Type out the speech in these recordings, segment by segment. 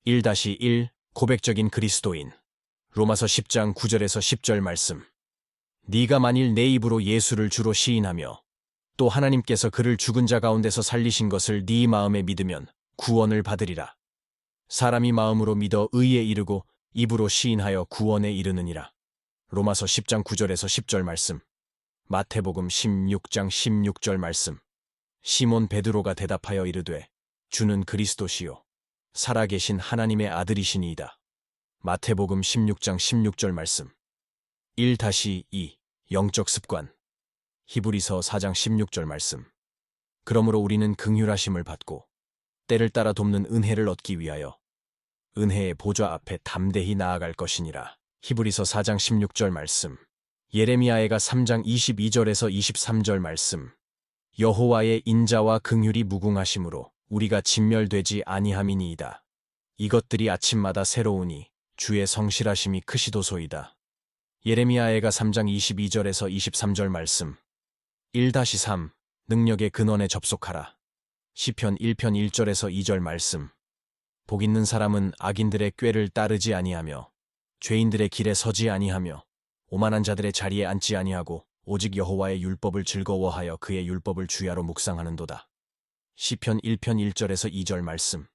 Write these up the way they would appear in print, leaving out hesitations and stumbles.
1-1 고백적인 그리스도인 로마서 10장 9절에서 10절 말씀. 네가 만일 내 입으로 예수를 주로 시인하며 또 하나님께서 그를 죽은 자 가운데서 살리신 것을 네 마음에 믿으면 구원을 받으리라. 사람이 마음으로 믿어 의에 이르고 입으로 시인하여 구원에 이르느니라. 로마서 10장 9절에서 10절 말씀. 마태복음 16장 16절 말씀. 시몬 베드로가 대답하여 이르되 주는 그리스도시요 살아계신 하나님의 아들이시니이다. 마태복음 16장 16절 말씀. 1-2 영적 습관. 히브리서 4장 16절 말씀. 그러므로 우리는 긍휼하심을 받고 때를 따라 돕는 은혜를 얻기 위하여 은혜의 보좌 앞에 담대히 나아갈 것이니라. 히브리서 4장 16절 말씀. 예레미야애가 3장 22절에서 23절 말씀. 여호와의 인자와 긍휼이 무궁하심으로 우리가 진멸되지 아니함이니이다. 이것들이 아침마다 새로우니 주의 성실하심이 크시도소이다. 예레미야애가 3장 22절에서 23절 말씀. 1-3 능력의 근원에 접속하라. 시편 1편 1절에서 2절 말씀. 복 있는 사람은 악인들의 꾀를 따르지 아니하며 죄인들의 길에 서지 아니하며 오만한 자들의 자리에 앉지 아니하고 오직 여호와의 율법을 즐거워하여 그의 율법을 주야로 묵상하는도다. 시편 1편 1절에서 2절 말씀.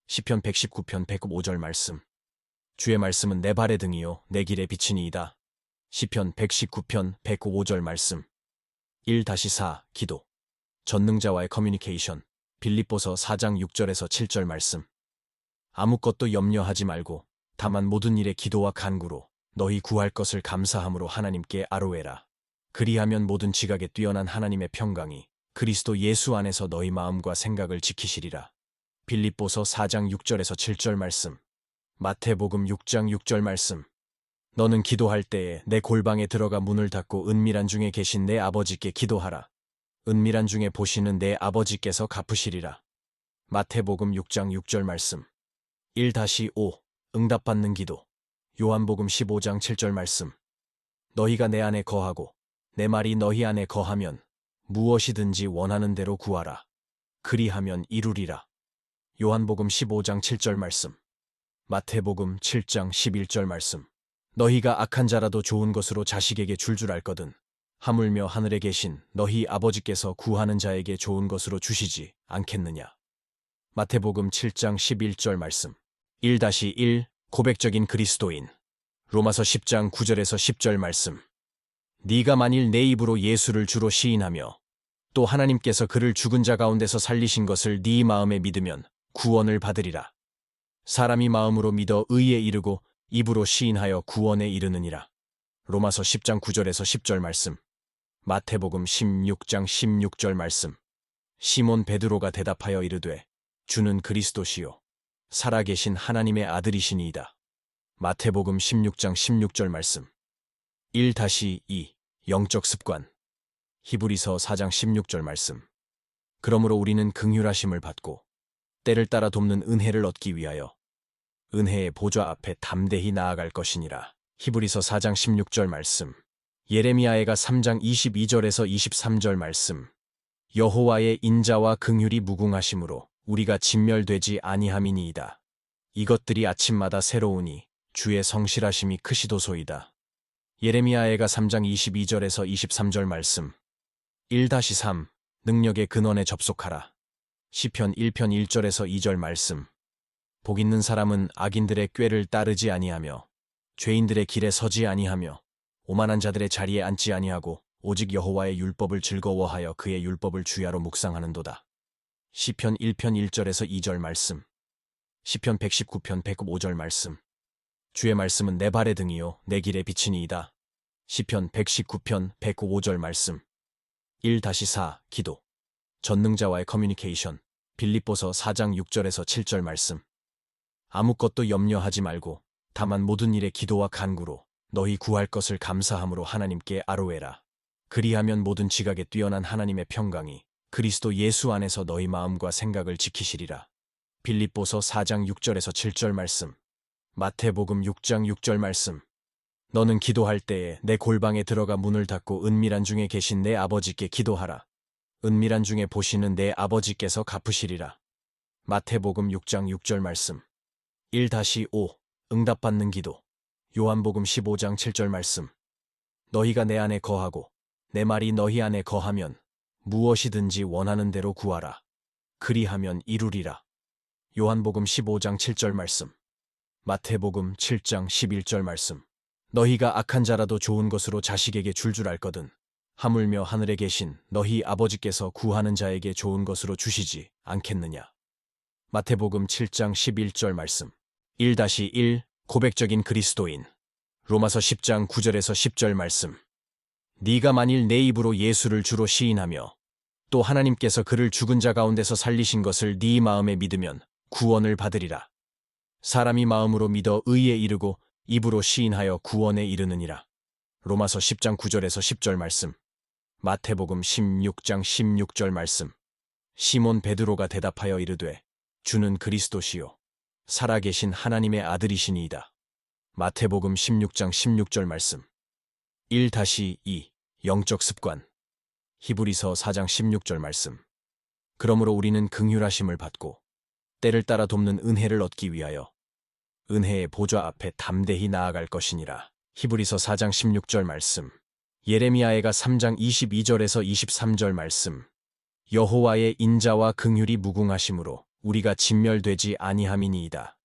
시편 119편 105절 말씀. 주의 말씀은 내 발의 등이요 내 길의 빛이니이다. 시편 119편 105절 말씀. 1-4 기도. 전능자와의 커뮤니케이션. 빌립보서 4장 6절에서 7절 말씀. 아무것도 염려하지 말고 다만 모든 일에 기도와 간구로 너희 구할 것을 감사함으로 하나님께 아뢰라. 그리하면 모든 지각에 뛰어난 하나님의 평강이 그리스도 예수 안에서 너희 마음과 생각을 지키시리라. 빌립보서 4장 6절에서 7절 말씀. 마태복음 6장 6절 말씀. 너는 기도할 때에 내 골방에 들어가 문을 닫고 은밀한 중에 계신 내 아버지께 기도하라. 은밀한 중에 보시는 내 아버지께서 갚으시리라. 마태복음 6장 6절 말씀. 1-5 응답받는 기도. 요한복음 15장 7절 말씀. 너희가 내 안에 거하고 내 말이 너희 안에 거하면 무엇이든지 원하는 대로 구하라. 그리하면 이루리라. 요한복음 15장 7절 말씀. 마태복음 7장 11절 말씀. 너희가 악한 자라도 좋은 것으로 자식에게 줄 알거든 하물며 하늘에 계신 너희 아버지께서 구하는 자에게 좋은 것으로 주시지 않겠느냐. 마태복음 7장 11절 말씀. 1-1 고백적인 그리스도인 로마서 10장 9절에서 10절 말씀. 네가 만일 내 입으로 예수를 주로 시인하며 또 하나님께서 그를 죽은 자 가운데서 살리신 것을 네 마음에 믿으면 구원을 받으리라. 사람이 마음으로 믿어 의에 이르고 입으로 시인하여 구원에 이르느니라. 로마서 10장 9절에서 10절 말씀. 마태복음 16장 16절 말씀. 시몬 베드로가 대답하여 이르되 주는 그리스도시요 살아계신 하나님의 아들이시니이다. 마태복음 16장 16절 말씀. 1-2 영적 습관. 히브리서 4장 16절 말씀. 그러므로 우리는 긍휼하심을 받고 때를 따라 돕는 은혜를 얻기 위하여 은혜의 보좌 앞에 담대히 나아갈 것이니라. 히브리서 4장 16절 말씀. 예레미야애가 3장 22절에서 23절 말씀. 여호와의 인자와 긍휼이 무궁하심으로 우리가 진멸되지 아니함이니이다. 이것들이 아침마다 새로우니 주의 성실하심이 크시도소이다. 예레미야애가 3장 22절에서 23절 말씀. 1-3 능력의 근원에 접속하라. 시편 1편 1절에서 2절 말씀. 복 있는 사람은 악인들의 꾀를 따르지 아니하며 죄인들의 길에 서지 아니하며 오만한 자들의 자리에 앉지 아니하고 오직 여호와의 율법을 즐거워하여 그의 율법을 주야로 묵상하는도다. 시편 1편 1절에서 2절 말씀. 시편 119편 105절 말씀. 주의 말씀은 내 발의 등이요 내 길의 빛이니이다. 시편 119편 105절 말씀. 1-4 기도. 전능자와의 커뮤니케이션. 빌립보서 4장 6절에서 7절 말씀. 아무것도 염려하지 말고 다만 모든 일에 기도와 간구로 너희 구할 것을 감사함으로 하나님께 아뢰라. 그리하면 모든 지각에 뛰어난 하나님의 평강이 그리스도 예수 안에서 너희 마음과 생각을 지키시리라. 빌립보서 4장 6절에서 7절 말씀. 마태복음 6장 6절 말씀. 너는 기도할 때에 내 골방에 들어가 문을 닫고 은밀한 중에 계신 내 아버지께 기도하라. 은밀한 중에 보시는 내 아버지께서 갚으시리라. 마태복음 6장 6절 말씀. 1-5 응답받는 기도. 요한복음 15장 7절 말씀. 너희가 내 안에 거하고 내 말이 너희 안에 거하면 무엇이든지 원하는 대로 구하라. 그리하면 이루리라. 요한복음 15장 7절 말씀. 마태복음 7장 11절 말씀. 너희가 악한 자라도 좋은 것으로 자식에게 줄 알거든. 하물며 하늘에 계신 너희 아버지께서 구하는 자에게 좋은 것으로 주시지 않겠느냐. 마태복음 7장 11절 말씀. 1-1 고백적인 그리스도인. 로마서 10장 9절에서 10절 말씀. 네가 만일 내 입으로 예수를 주로 시인하며 또 하나님께서 그를 죽은 자 가운데서 살리신 것을 네 마음에 믿으면 구원을 받으리라. 사람이 마음으로 믿어 의에 이르고 입으로 시인하여 구원에 이르느니라. 로마서 10장 9절에서 10절 말씀. 마태복음 16장 16절 말씀. 시몬 베드로가 대답하여 이르되 주는 그리스도시요 살아계신 하나님의 아들이시니이다. 마태복음 16장 16절 말씀. 1-2 영적 습관. 히브리서 4장 16절 말씀. 그러므로 우리는 긍휼하심을 받고 때를 따라 돕는 은혜를 얻기 위하여 은혜의 보좌 앞에 담대히 나아갈 것이니라. 히브리서 4장 16절 말씀. 예레미야애가 3장 22절에서 23절 말씀. 여호와의 인자와 긍휼이 무궁하심으로 우리가 진멸되지 아니함이니이다.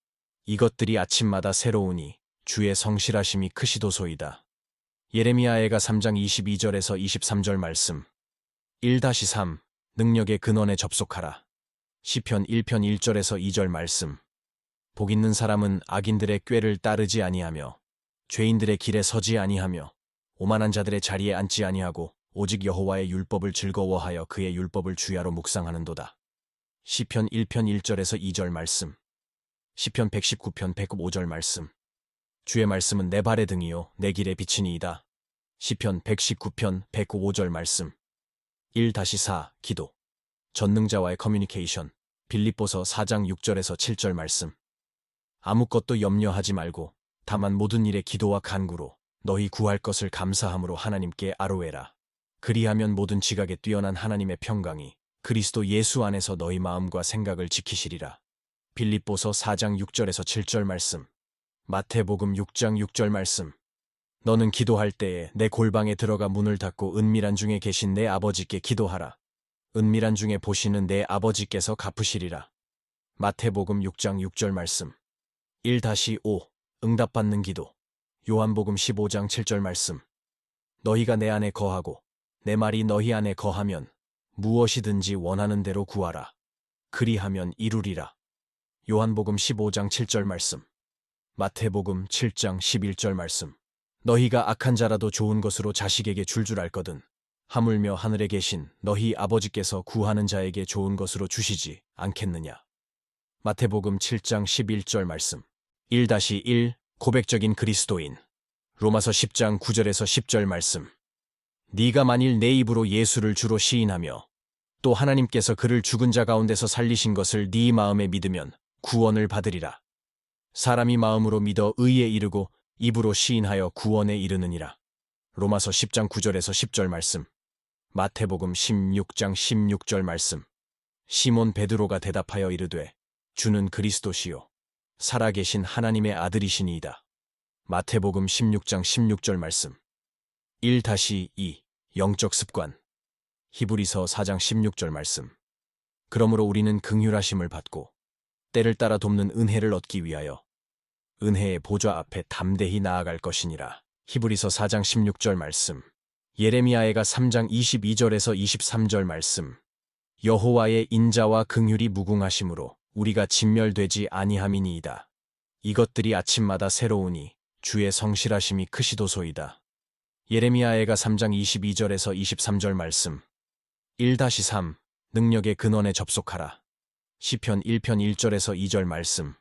이것들이 아침마다 새로우니 주의 성실하심이 크시도소이다. 예레미야애가 3장 22절에서 23절 말씀. 1-3 능력의 근원에 접속하라. 시편 1편 1절에서 2절 말씀. 복 있는 사람은 악인들의 꾀를 따르지 아니하며 죄인들의 길에 서지 아니하며 오만한 자들의 자리에 앉지 아니하고 오직 여호와의 율법을 즐거워하여 그의 율법을 주야로 묵상하는도다. 시편 1편 1절에서 2절 말씀. 시편 119편 105절 말씀. 주의 말씀은 내 발의 등이요 내 길의 빛이니이다. 시편 119편 105절 말씀. 1-4 기도. 전능자와의 커뮤니케이션. 빌립보서 4장 6절에서 7절 말씀. 아무것도 염려하지 말고 다만 모든 일에 기도와 간구로 너희 구할 것을 감사함으로 하나님께 아뢰라. 그리하면 모든 지각에 뛰어난 하나님의 평강이 그리스도 예수 안에서 너희 마음과 생각을 지키시리라. 빌립보서 4장 6절에서 7절 말씀. 마태복음 6장 6절 말씀. 너는 기도할 때에 내 골방에 들어가 문을 닫고 은밀한 중에 계신 내 아버지께 기도하라. 은밀한 중에 보시는 내 아버지께서 갚으시리라. 마태복음 6장 6절 말씀. 1-5 응답받는 기도. 요한복음 15장 7절 말씀. 너희가 내 안에 거하고 내 말이 너희 안에 거하면 무엇이든지 원하는 대로 구하라. 그리하면 이루리라. 요한복음 15장 7절 말씀. 마태복음 7장 11절 말씀. 너희가 악한 자라도 좋은 것으로 자식에게 줄 알거든. 하물며 하늘에 계신 너희 아버지께서 구하는 자에게 좋은 것으로 주시지 않겠느냐. 마태복음 7장 11절 말씀. 1-1 고백적인 그리스도인. 로마서 10장 9절에서 10절 말씀. 네가 만일 내 입으로 예수를 주로 시인하며 또 하나님께서 그를 죽은 자 가운데서 살리신 것을 네 마음에 믿으면 구원을 받으리라. 사람이 마음으로 믿어 의에 이르고 입으로 시인하여 구원에 이르느니라. 로마서 10장 9절에서 10절 말씀. 마태복음 16장 16절 말씀. 시몬 베드로가 대답하여 이르되 주는 그리스도시요 살아계신 하나님의 아들이시니이다. 마태복음 16장 16절 말씀. 1-2 영적 습관. 히브리서 4장 16절 말씀. 그러므로 우리는 긍휼하심을 받고 때를 따라 돕는 은혜를 얻기 위하여 은혜의 보좌 앞에 담대히 나아갈 것이니라. 히브리서 4장 16절 말씀. 예레미야애가 3장 22절에서 23절 말씀. 여호와의 인자와 긍휼이 무궁하심으로 우리가 진멸되지 아니함이니이다. 이것들이 아침마다 새로우니 주의 성실하심이 크시도소이다. 예레미야애가 3장 22절에서 23절 말씀. 1-3 능력의 근원에 접속하라. 시편 1편 1절에서 2절 말씀.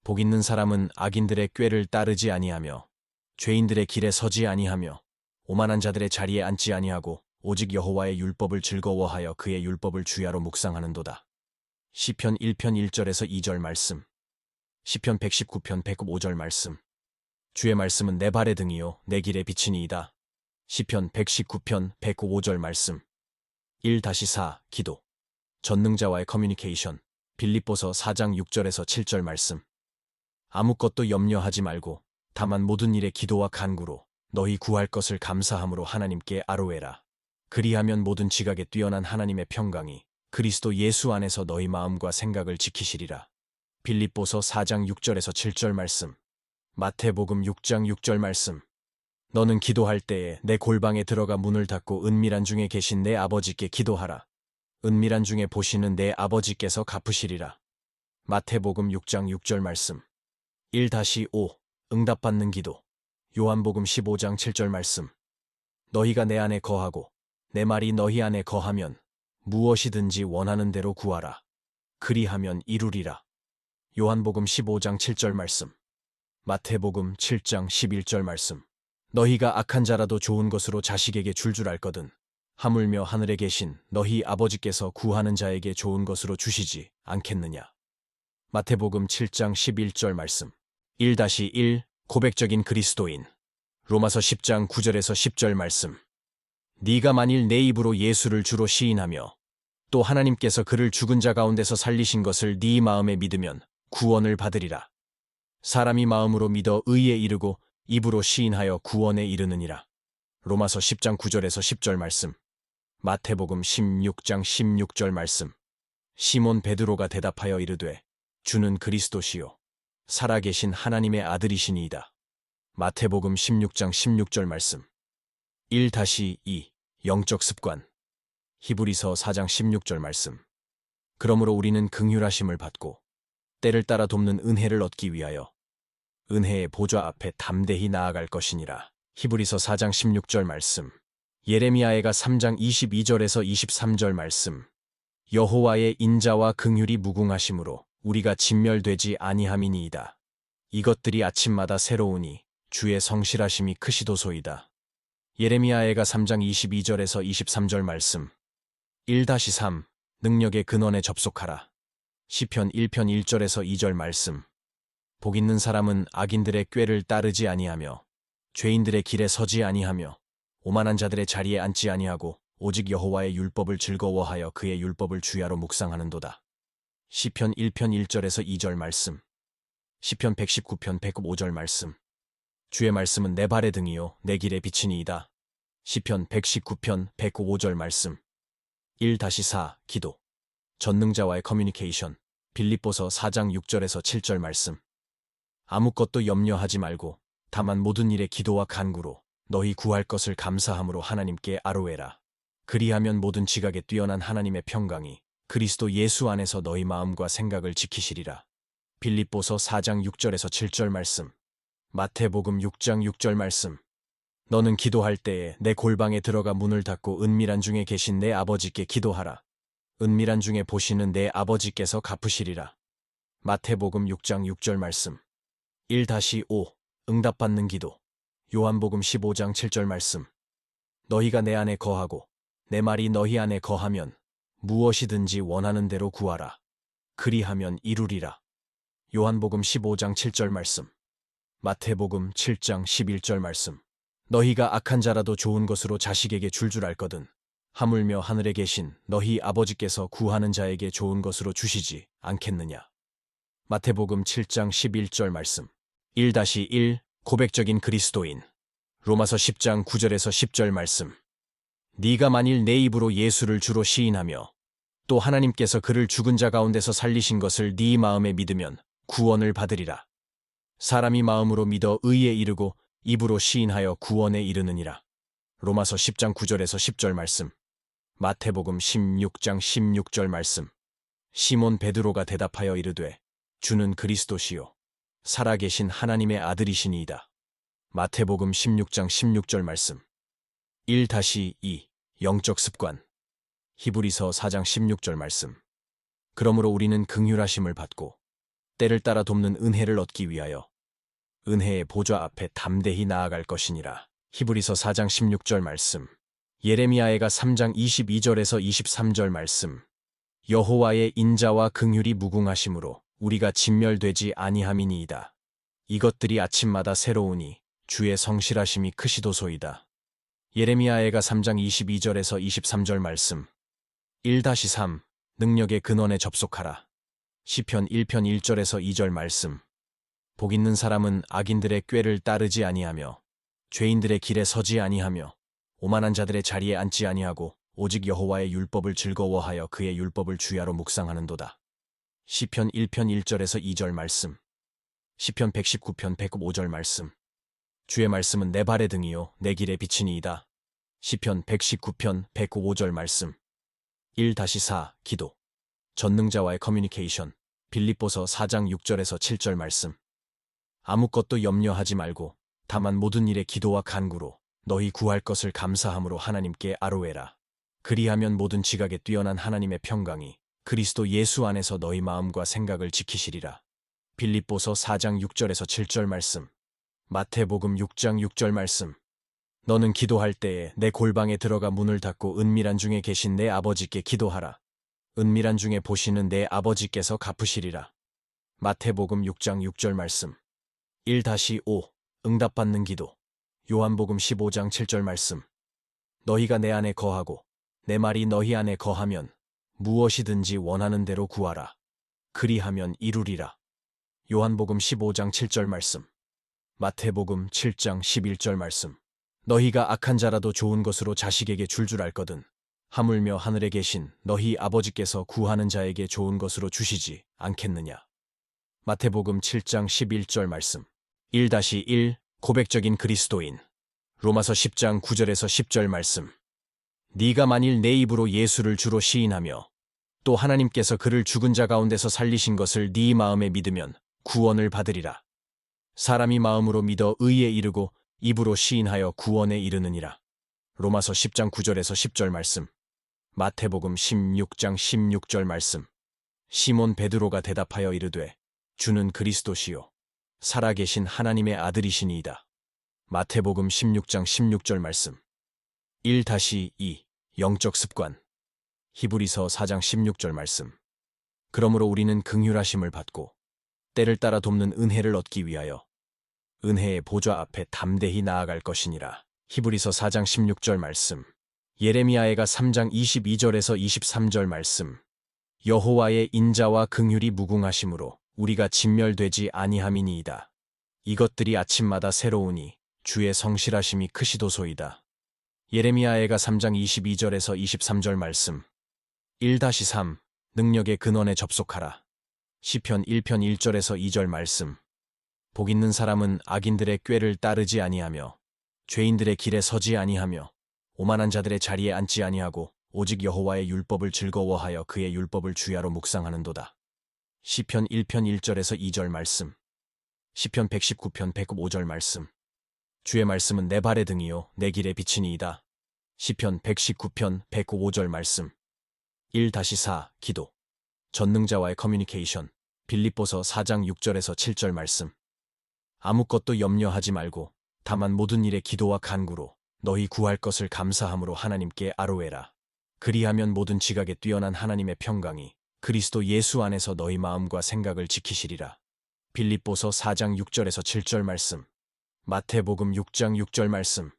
복 있는 사람은 악인들의 꾀를 따르지 아니하며 죄인들의 길에 서지 아니하며 오만한 자들의 자리에 앉지 아니하고 오직 여호와의 율법을 즐거워하여 그의 율법을 주야로 묵상하는도다. 시편 1편 1절에서 2절 말씀. 시편 119편 105절 말씀. 주의 말씀은 내 발의 등이요 내 길의 빛이니이다. 시편 119편 105절 말씀. 1-4 기도. 전능자와의 커뮤니케이션. 빌립보서 4장 6절에서 7절 말씀. 아무것도 염려하지 말고 다만 모든 일에 기도와 간구로 너희 구할 것을 감사함으로 하나님께 아뢰라. 그리하면 모든 지각에 뛰어난 하나님의 평강이 그리스도 예수 안에서 너희 마음과 생각을 지키시리라. 빌립보서 4장 6절에서 7절 말씀. 마태복음 6장 6절 말씀. 너는 기도할 때에 내 골방에 들어가 문을 닫고 은밀한 중에 계신 내 아버지께 기도하라. 은밀한 중에 보시는 내 아버지께서 갚으시리라. 마태복음 6장 6절 말씀. 1-5 응답받는 기도. 요한복음 15장 7절 말씀. 너희가 내 안에 거하고 내 말이 너희 안에 거하면 무엇이든지 원하는 대로 구하라. 그리하면 이루리라. 요한복음 15장 7절 말씀. 마태복음 7장 11절 말씀. 너희가 악한 자라도 좋은 것으로 자식에게 줄 알거든. 하물며 하늘에 계신 너희 아버지께서 구하는 자에게 좋은 것으로 주시지 않겠느냐. 마태복음 7장 11절 말씀. 1-1 고백적인 그리스도인. 로마서 10장 9절에서 10절 말씀. 네가 만일 내 입으로 예수를 주로 시인하며 또 하나님께서 그를 죽은 자 가운데서 살리신 것을 네 마음에 믿으면 구원을 받으리라. 사람이 마음으로 믿어 의에 이르고 입으로 시인하여 구원에 이르느니라. 로마서 10장 9절에서 10절 말씀. 마태복음 16장 16절 말씀. 시몬 베드로가 대답하여 이르되 주는 그리스도시요 살아계신 하나님의 아들이시니이다. 마태복음 16장 16절 말씀. 1-2 영적 습관. 히브리서 4장 16절 말씀. 그러므로 우리는 긍휼하심을 받고 때를 따라 돕는 은혜를 얻기 위하여 은혜의 보좌 앞에 담대히 나아갈 것이니라. 히브리서 4장 16절 말씀. 예레미야애가 3장 22절에서 23절 말씀. 여호와의 인자와 긍휼이 무궁하심으로 우리가 진멸되지 아니함이니이다. 이것들이 아침마다 새로우니 주의 성실하심이 크시도소이다. 예레미야애가 3장 22절에서 23절 말씀. 1-3 능력의 근원에 접속하라. 시편 1편 1절에서 2절 말씀. 복 있는 사람은 악인들의 꾀를 따르지 아니하며 죄인들의 길에 서지 아니하며 오만한 자들의 자리에 앉지 아니하고 오직 여호와의 율법을 즐거워하여 그의 율법을 주야로 묵상하는도다. 시편 1편 1절에서 2절 말씀. 시편 119편 105절 말씀. 주의 말씀은 내 발의 등이요 내 길의 빛이니이다. 시편 119편 105절 말씀. 1-4 기도. 전능자와의 커뮤니케이션. 빌립보서 4장 6절에서 7절 말씀. 아무것도 염려하지 말고 다만 모든 일에 기도와 간구로 너희 구할 것을 감사함으로 하나님께 아뢰라. 그리하면 모든 지각에 뛰어난 하나님의 평강이 그리스도 예수 안에서 너희 마음과 생각을 지키시리라. 빌립보서 4장 6절에서 7절 말씀. 마태복음 6장 6절 말씀. 너는 기도할 때에 내 골방에 들어가 문을 닫고 은밀한 중에 계신 내 아버지께 기도하라. 은밀한 중에 보시는 내 아버지께서 갚으시리라. 마태복음 6장 6절 말씀. 1-5 응답받는 기도. 요한복음 15장 7절 말씀. 너희가 내 안에 거하고 내 말이 너희 안에 거하면 무엇이든지 원하는 대로 구하라. 그리하면 이루리라. 요한복음 15장 7절 말씀. 마태복음 7장 11절 말씀. 너희가 악한 자라도 좋은 것으로 자식에게 줄 알거든. 하물며 하늘에 계신 너희 아버지께서 구하는 자에게 좋은 것으로 주시지 않겠느냐. 마태복음 7장 11절 말씀. 1-1 고백적인 그리스도인. 로마서 10장 9절에서 10절 말씀. 네가 만일 내 입으로 예수를 주로 시인하며 또 하나님께서 그를 죽은 자 가운데서 살리신 것을 네 마음에 믿으면 구원을 받으리라. 사람이 마음으로 믿어 의에 이르고 입으로 시인하여 구원에 이르느니라. 로마서 10장 9절에서 10절 말씀. 마태복음 16장 16절 말씀. 시몬 베드로가 대답하여 이르되 주는 그리스도시요 살아계신 하나님의 아들이시니이다. 마태복음 16장 16절 말씀. 1-2 영적 습관. 히브리서 4장 16절 말씀. 그러므로 우리는 긍휼하심을 받고 때를 따라 돕는 은혜를 얻기 위하여 은혜의 보좌 앞에 담대히 나아갈 것이니라. 히브리서 4장 16절 말씀. 예레미야애가 3장 22절에서 23절 말씀. 여호와의 인자와 긍휼이 무궁하심으로 우리가 진멸되지 아니함이니이다. 이것들이 아침마다 새로우니 주의 성실하심이 크시도소이다. 예레미야애가 3장 22절에서 23절 말씀. 1-3 능력의 근원에 접속하라. 시편 1편 1절에서 2절 말씀. 복 있는 사람은 악인들의 꾀를 따르지 아니하며 죄인들의 길에 서지 아니하며 오만한 자들의 자리에 앉지 아니하고 오직 여호와의 율법을 즐거워하여 그의 율법을 주야로 묵상하는도다. 시편 1편 1절에서 2절 말씀. 시편 119편 105절 말씀. 주의 말씀은 내 발의 등이요 내 길의 빛이니이다. 시편 119편 105절 말씀. 1-4 기도. 전능자와의 커뮤니케이션. 빌립보서 4장 6절에서 7절 말씀. 아무것도 염려하지 말고 다만 모든 일에 기도와 간구로 너희 구할 것을 감사함으로 하나님께 아뢰라. 그리하면 모든 지각에 뛰어난 하나님의 평강이 그리스도 예수 안에서 너희 마음과 생각을 지키시리라. 빌립보서 4장 6절에서 7절 말씀. 마태복음 6장 6절 말씀. 너는 기도할 때에 내 골방에 들어가 문을 닫고 은밀한 중에 계신 내 아버지께 기도하라. 은밀한 중에 보시는 내 아버지께서 갚으시리라. 마태복음 6장 6절 말씀. 1-5 응답받는 기도. 요한복음 15장 7절 말씀. 너희가 내 안에 거하고 내 말이 너희 안에 거하면 무엇이든지 원하는 대로 구하라. 그리하면 이루리라. 요한복음 15장 7절 말씀. 마태복음 7장 11절 말씀. 너희가 악한 자라도 좋은 것으로 자식에게 줄 알거든. 하물며 하늘에 계신 너희 아버지께서 구하는 자에게 좋은 것으로 주시지 않겠느냐. 마태복음 7장 11절 말씀. 1-1 고백적인 그리스도인. 로마서 10장 9절에서 10절 말씀. 네가 만일 내 입으로 예수를 주로 시인하며 또 하나님께서 그를 죽은 자 가운데서 살리신 것을 네 마음에 믿으면 구원을 받으리라. 사람이 마음으로 믿어 의에 이르고 입으로 시인하여 구원에 이르느니라. 로마서 10장 9절에서 10절 말씀. 마태복음 16장 16절 말씀. 시몬 베드로가 대답하여 이르되 주는 그리스도시요 살아계신 하나님의 아들이시니이다. 마태복음 16장 16절 말씀. 1-2 영적 습관. 히브리서 4장 16절 말씀. 그러므로 우리는 긍휼하심을 받고 때를 따라 돕는 은혜를 얻기 위하여 은혜의 보좌 앞에 담대히 나아갈 것이니라. 히브리서 4장 16절 말씀. 예레미야애가 3장 22절에서 23절 말씀. 여호와의 인자와 긍휼이 무궁하심으로 우리가 진멸되지 아니함이니이다. 이것들이 아침마다 새로우니 주의 성실하심이 크시도소이다. 예레미야애가 3장 22절에서 23절 말씀. 1-3 능력의 근원에 접속하라. 시편 1편 1절에서 2절 말씀. 복 있는 사람은 악인들의 꾀를 따르지 아니하며 죄인들의 길에 서지 아니하며 오만한 자들의 자리에 앉지 아니하고 오직 여호와의 율법을 즐거워하여 그의 율법을 주야로 묵상하는도다. 시편 1편 1절에서 2절 말씀. 시편 119편 105절 말씀. 주의 말씀은 내 발의 등이요 내 길의 빛이니이다. 시편 119편 105절 말씀. 1-4 기도. 전능자와의 커뮤니케이션. 빌립보서 4장 6절에서 7절 말씀. 아무것도 염려하지 말고 다만 모든 일에 기도와 간구로 너희 구할 것을 감사함으로 하나님께 아뢰라. 그리하면 모든 지각에 뛰어난 하나님의 평강이 그리스도 예수 안에서 너희 마음과 생각을 지키시리라. 빌립보서 4장 6절에서 7절 말씀. 마태복음 6장 6절 말씀.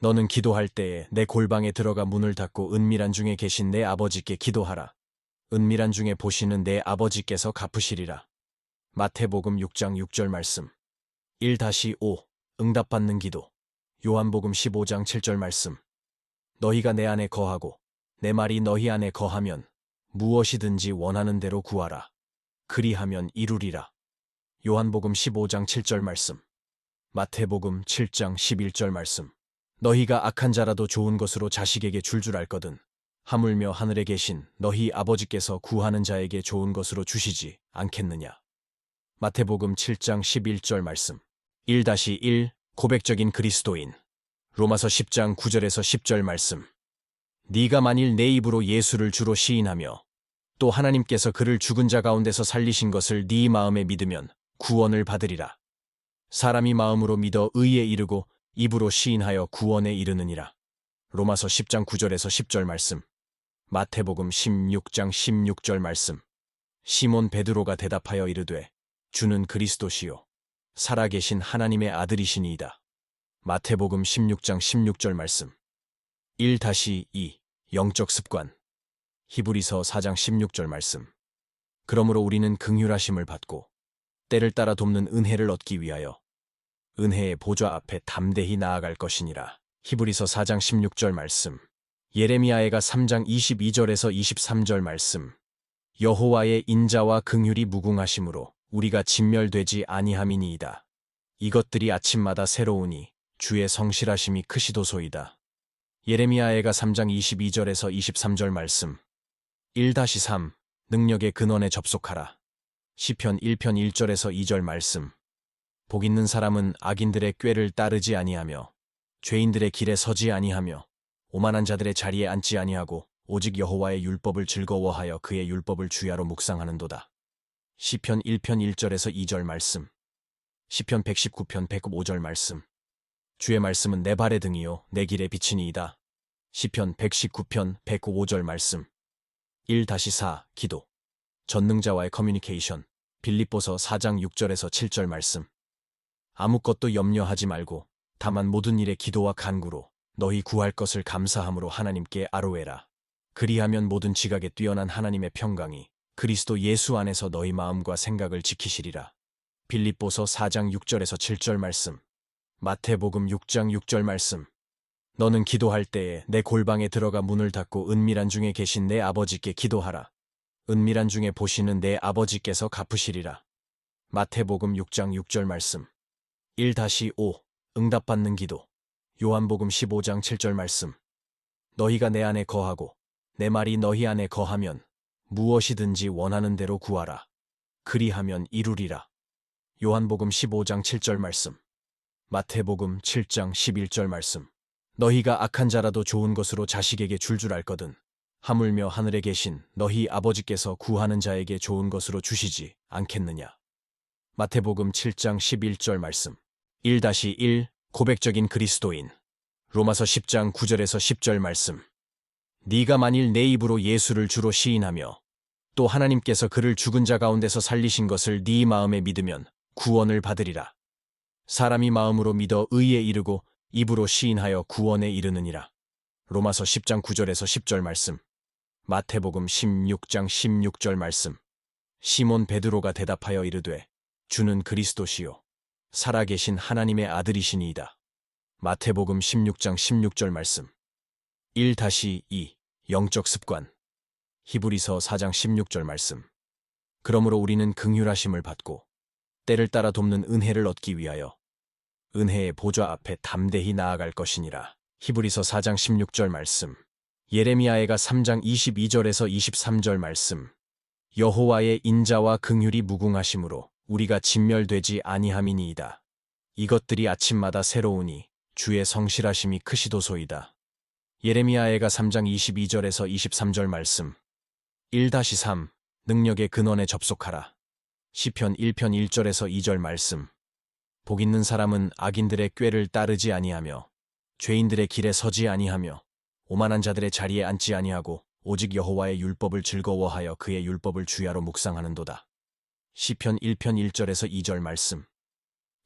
너는 기도할 때에 내 골방에 들어가 문을 닫고 은밀한 중에 계신 내 아버지께 기도하라. 은밀한 중에 보시는 내 아버지께서 갚으시리라. 마태복음 6장 6절 말씀. 1-5 응답받는 기도. 요한복음 15장 7절 말씀. 너희가 내 안에 거하고 내 말이 너희 안에 거하면 무엇이든지 원하는 대로 구하라. 그리하면 이루리라. 요한복음 15장 7절 말씀. 마태복음 7장 11절 말씀. 너희가 악한 자라도 좋은 것으로 자식에게 줄 알거든. 하물며 하늘에 계신 너희 아버지께서 구하는 자에게 좋은 것으로 주시지 않겠느냐. 마태복음 7장 11절 말씀. 1-1 고백적인 그리스도인. 로마서 10장 9절에서 10절 말씀. 네가 만일 내 입으로 예수를 주로 시인하며 또 하나님께서 그를 죽은 자 가운데서 살리신 것을 네 마음에 믿으면 구원을 받으리라. 사람이 마음으로 믿어 의에 이르고 입으로 시인하여 구원에 이르느니라. 로마서 10장 9절에서 10절 말씀. 마태복음 16장 16절 말씀. 시몬 베드로가 대답하여 이르되 주는 그리스도시요 살아계신 하나님의 아들이시니이다. 마태복음 16장 16절 말씀. 1-2 영적 습관. 히브리서 4장 16절 말씀. 그러므로 우리는 긍휼하심을 받고 때를 따라 돕는 은혜를 얻기 위하여 은혜의 보좌 앞에 담대히 나아갈 것이니라. 히브리서 4장 16절 말씀. 예레미야애가 3장 22절에서 23절 말씀. 여호와의 인자와 긍휼이 무궁하심으로 우리가 진멸되지 아니함이니이다. 이것들이 아침마다 새로우니 주의 성실하심이 크시도소이다. 예레미야애가 3장 22절에서 23절 말씀. 1-3 능력의 근원에 접속하라. 시편 1편 1절에서 2절 말씀. 복 있는 사람은 악인들의 꾀를 따르지 아니하며 죄인들의 길에 서지 아니하며 오만한 자들의 자리에 앉지 아니하고 오직 여호와의 율법을 즐거워하여 그의 율법을 주야로 묵상하는도다. 시편 1편 1절에서 2절 말씀. 시편 119편 105절 말씀. 주의 말씀은 내 발의 등이요 내 길의 빛이니이다. 시편 119편 105절 말씀. 1-4 기도. 전능자와의 커뮤니케이션. 빌립보서 4장 6절에서 7절 말씀. 아무것도 염려하지 말고 다만 모든 일에 기도와 간구로 너희 구할 것을 감사함으로 하나님께 아뢰라. 그리하면 모든 지각에 뛰어난 하나님의 평강이 그리스도 예수 안에서 너희 마음과 생각을 지키시리라. 빌립보서 4장 6절에서 7절 말씀. 마태복음 6장 6절 말씀. 너는 기도할 때에 내 골방에 들어가 문을 닫고 은밀한 중에 계신 내 아버지께 기도하라. 은밀한 중에 보시는 내 아버지께서 갚으시리라. 마태복음 6장 6절 말씀. 1-5 응답받는 기도. 요한복음 15장 7절 말씀. 너희가 내 안에 거하고 내 말이 너희 안에 거하면 무엇이든지 원하는 대로 구하라. 그리하면 이루리라. 요한복음 15장 7절 말씀. 마태복음 7장 11절 말씀. 너희가 악한 자라도 좋은 것으로 자식에게 줄 알거든 하물며 하늘에 계신 너희 아버지께서 구하는 자에게 좋은 것으로 주시지 않겠느냐. 마태복음 7장 11절 말씀. 1-1 고백적인 그리스도인. 로마서 10장 9절에서 10절 말씀. 네가 만일 내 입으로 예수를 주로 시인하며 또 하나님께서 그를 죽은 자 가운데서 살리신 것을 네 마음에 믿으면 구원을 받으리라. 사람이 마음으로 믿어 의에 이르고 입으로 시인하여 구원에 이르느니라. 로마서 10장 9절에서 10절 말씀. 마태복음 16장 16절 말씀. 시몬 베드로가 대답하여 이르되 주는 그리스도시요 살아계신 하나님의 아들이시니이다. 마태복음 16장 16절 말씀. 1-2 영적 습관. 히브리서 4장 16절 말씀. 그러므로 우리는 긍휼하심을 받고 때를 따라 돕는 은혜를 얻기 위하여 은혜의 보좌 앞에 담대히 나아갈 것이니라. 히브리서 4장 16절 말씀. 예레미야애가 3장 22절에서 23절 말씀. 여호와의 인자와 긍휼이 무궁하심으로 우리가 진멸되지 아니함이니이다. 이것들이 아침마다 새로우니 주의 성실하심이 크시도소이다. 예레미야애가 3장 22절에서 23절 말씀. 1-3 능력의 근원에 접속하라. 시편 1편 1절에서 2절 말씀. 복 있는 사람은 악인들의 꾀를 따르지 아니하며 죄인들의 길에 서지 아니하며 오만한 자들의 자리에 앉지 아니하고 오직 여호와의 율법을 즐거워하여 그의 율법을 주야로 묵상하는도다. 시편 1편 1절에서 2절 말씀.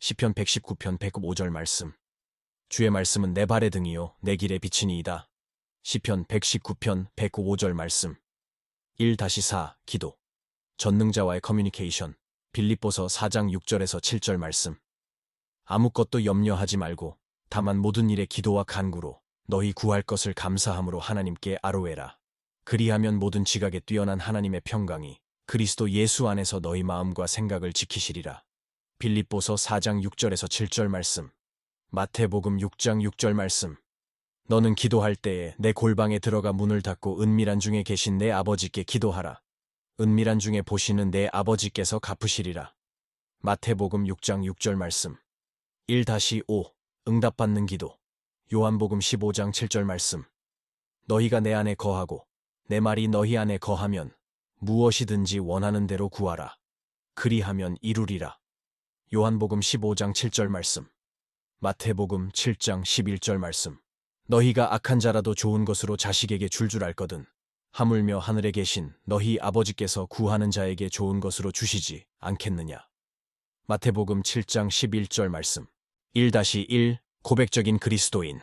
시편 119편 105절 말씀. 주의 말씀은 내 발의 등이요 내 길의 빛이니이다. 시편 119편 105절 말씀. 1-4 기도. 전능자와의 커뮤니케이션. 빌립보서 4장 6절에서 7절 말씀. 아무것도 염려하지 말고 다만 모든 일에 기도와 간구로 너희 구할 것을 감사함으로 하나님께 아뢰라. 그리하면 모든 지각에 뛰어난 하나님의 평강이 그리스도 예수 안에서 너희 마음과 생각을 지키시리라. 빌립보서 4장 6절에서 7절 말씀. 마태복음 6장 6절 말씀. 너는 기도할 때에 내 골방에 들어가 문을 닫고 은밀한 중에 계신 내 아버지께 기도하라. 은밀한 중에 보시는 내 아버지께서 갚으시리라. 마태복음 6장 6절 말씀. 1-5 응답받는 기도. 요한복음 15장 7절 말씀. 너희가 내 안에 거하고 내 말이 너희 안에 거하면 무엇이든지 원하는 대로 구하라. 그리하면 이루리라. 요한복음 15장 7절 말씀. 마태복음 7장 11절 말씀. 너희가 악한 자라도 좋은 것으로 자식에게 줄 알거든 하물며 하늘에 계신 너희 아버지께서 구하는 자에게 좋은 것으로 주시지 않겠느냐. 마태복음 7장 11절 말씀. 1-1 고백적인 그리스도인.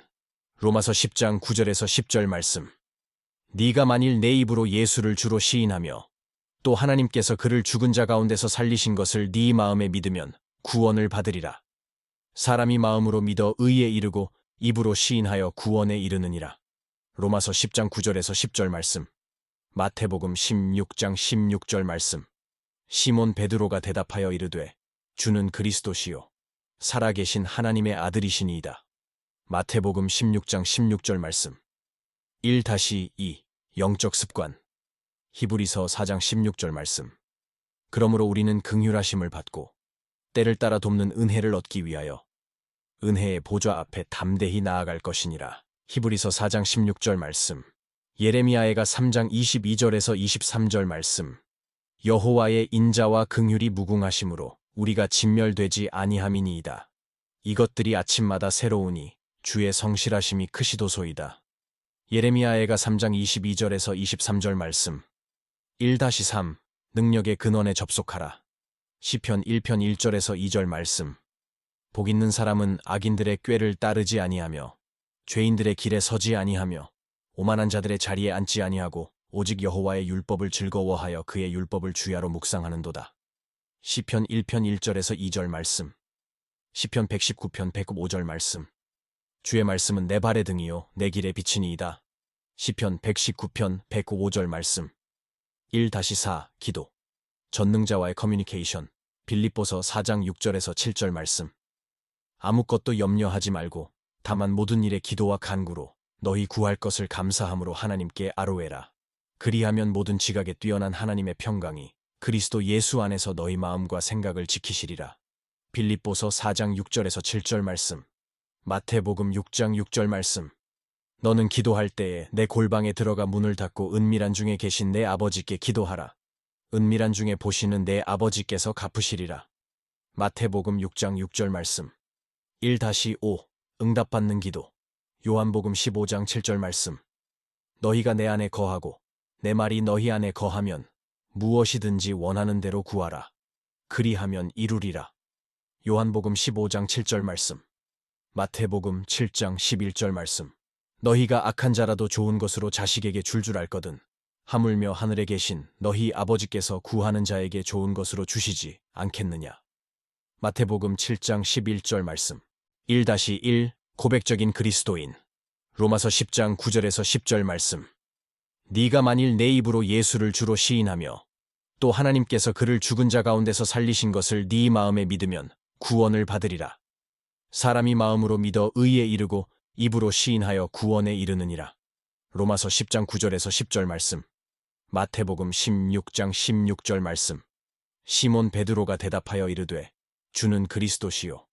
로마서 10장 9절에서 10절 말씀. 네가 만일 내 입으로 예수를 주로 시인하며 또 하나님께서 그를 죽은 자 가운데서 살리신 것을 네 마음에 믿으면 구원을 받으리라. 사람이 마음으로 믿어 의에 이르고 입으로 시인하여 구원에 이르느니라. 로마서 10장 9절에서 10절 말씀. 마태복음 16장 16절 말씀. 시몬 베드로가 대답하여 이르되 주는 그리스도시요 살아계신 하나님의 아들이시니이다. 마태복음 16장 16절 말씀. 1-2 영적 습관. 히브리서 4장 16절 말씀. 그러므로 우리는 긍휼하심을 받고 때를 따라 돕는 은혜를 얻기 위하여 은혜의 보좌 앞에 담대히 나아갈 것이니라. 히브리서 4장 16절 말씀. 예레미야애가 3장 22절에서 23절 말씀. 여호와의 인자와 긍휼이 무궁하심으로 우리가 진멸되지 아니함이니이다. 이것들이 아침마다 새로우니 주의 성실하심이 크시도소이다. 예레미야애가 3장 22절에서 23절 말씀. 1-3 능력의 근원에 접속하라. 시편 1편 1절에서 2절 말씀. 복 있는 사람은 악인들의 꾀를 따르지 아니하며 죄인들의 길에 서지 아니하며 오만한 자들의 자리에 앉지 아니하고 오직 여호와의 율법을 즐거워하여 그의 율법을 주야로 묵상하는도다. 시편 1편 1절에서 2절 말씀. 시편 119편 105절 말씀. 주의 말씀은 내 발의 등이요 내 길의 빛이니이다. 시편 119편 105절 말씀. 1-4 기도. 전능자와의 커뮤니케이션. 빌립보서 4장 6절에서 7절 말씀. 아무것도 염려하지 말고 다만 모든 일에 기도와 간구로 너희 구할 것을 감사함으로 하나님께 아뢰라. 그리하면 모든 지각에 뛰어난 하나님의 평강이 그리스도 예수 안에서 너희 마음과 생각을 지키시리라. 빌립보서 4장 6절에서 7절 말씀. 마태복음 6장 6절 말씀. 너는 기도할 때에 내 골방에 들어가 문을 닫고 은밀한 중에 계신 내 아버지께 기도하라. 은밀한 중에 보시는 내 아버지께서 갚으시리라. 마태복음 6장 6절 말씀. 1-5 응답받는 기도. 요한복음 15장 7절 말씀. 너희가 내 안에 거하고 내 말이 너희 안에 거하면 무엇이든지 원하는 대로 구하라. 그리하면 이루리라. 요한복음 15장 7절 말씀. 마태복음 7장 11절 말씀. 너희가 악한 자라도 좋은 것으로 자식에게 줄 알거든 하물며 하늘에 계신 너희 아버지께서 구하는 자에게 좋은 것으로 주시지 않겠느냐. 마태복음 7장 11절 말씀. 1-1 고백적인 그리스도인. 로마서 10장 9절에서 10절 말씀. 네가 만일 내 입으로 예수를 주로 시인하며 또 하나님께서 그를 죽은 자 가운데서 살리신 것을 네 마음에 믿으면 구원을 받으리라. 사람이 마음으로 믿어 의에 이르고 입으로 시인하여 구원에 이르느니라. 로마서 10장 9절에서 10절 말씀. 마태복음 16장 16절 말씀. 시몬 베드로가 대답하여 이르되 주는 그리스도시요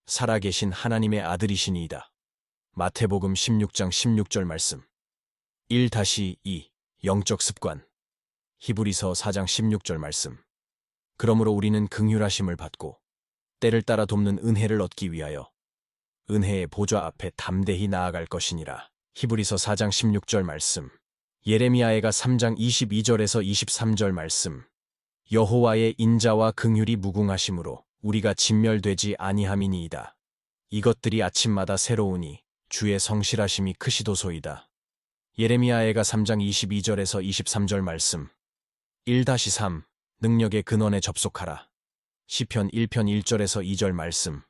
살아계신 하나님의 아들이시니이다. 마태복음 16장 16절 말씀. 1-2 영적 습관. 히브리서 4장 16절 말씀. 그러므로 우리는 긍휼하심을 받고 때를 따라 돕는 은혜를 얻기 위하여 은혜의 보좌 앞에 담대히 나아갈 것이니라. 히브리서 4장 16절 말씀. 예레미야애가 3장 22절에서 23절 말씀. 여호와의 인자와 긍휼이 무궁하심으로 우리가 진멸되지 아니함이니이다. 이것들이 아침마다 새로우니 주의 성실하심이 크시도소이다. 예레미야애가 3장 22절에서 23절 말씀. 1-3 능력의 근원에 접속하라. 시편 1편 1절에서 2절 말씀.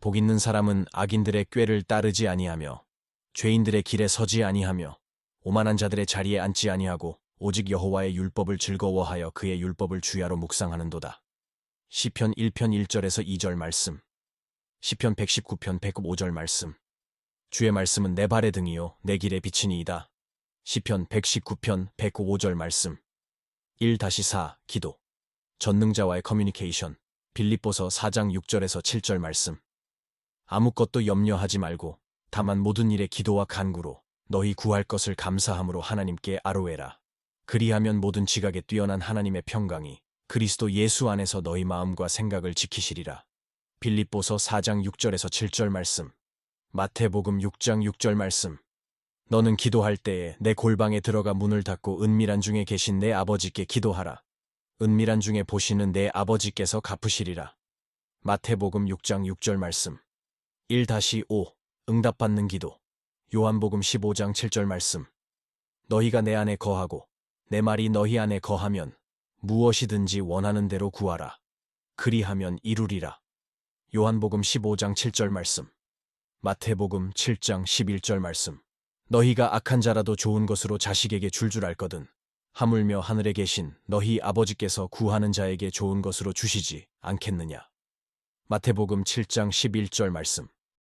복 있는 사람은 악인들의 꾀를 따르지 아니하며 죄인들의 길에 서지 아니하며 오만한 자들의 자리에 앉지 아니하고 오직 여호와의 율법을 즐거워하여 그의 율법을 주야로 묵상하는도다. 시편 1편 1절에서 2절 말씀. 시편 119편 105절 말씀. 주의 말씀은 내 발의 등이요 내 길의 빛이니이다. 시편 119편 105절 말씀. 1-4 기도. 전능자와의 커뮤니케이션. 빌립보서 4장 6절에서 7절 말씀. 아무것도 염려하지 말고 다만 모든 일에 기도와 간구로 너희 구할 것을 감사함으로 하나님께 아뢰라. 그리하면 모든 지각에 뛰어난 하나님의 평강이 그리스도 예수 안에서 너희 마음과 생각을 지키시리라. 빌립보서 4장 6절에서 7절 말씀. 마태복음 6장 6절 말씀. 너는 기도할 때에 내 골방에 들어가 문을 닫고 은밀한 중에 계신 내 아버지께 기도하라. 은밀한 중에 보시는 내 아버지께서 갚으시리라. 마태복음 6장 6절 말씀. 1-5 응답받는 기도. 요한복음 15장 7절 말씀. 너희가 내 안에 거하고 내 말이 너희 안에 거하면 무엇이든지 원하는 대로 구하라. 그리하면 이루리라. 요한복음 15장 7절 말씀. 마태복음 7장 11절 말씀. 너희가 악한 자라도 좋은 것으로 자식에게 줄 알거든. 하물며 하늘에 계신 너희 아버지께서 구하는 자에게 좋은 것으로 주시지 않겠느냐. 마태복음 7장 11절 말씀.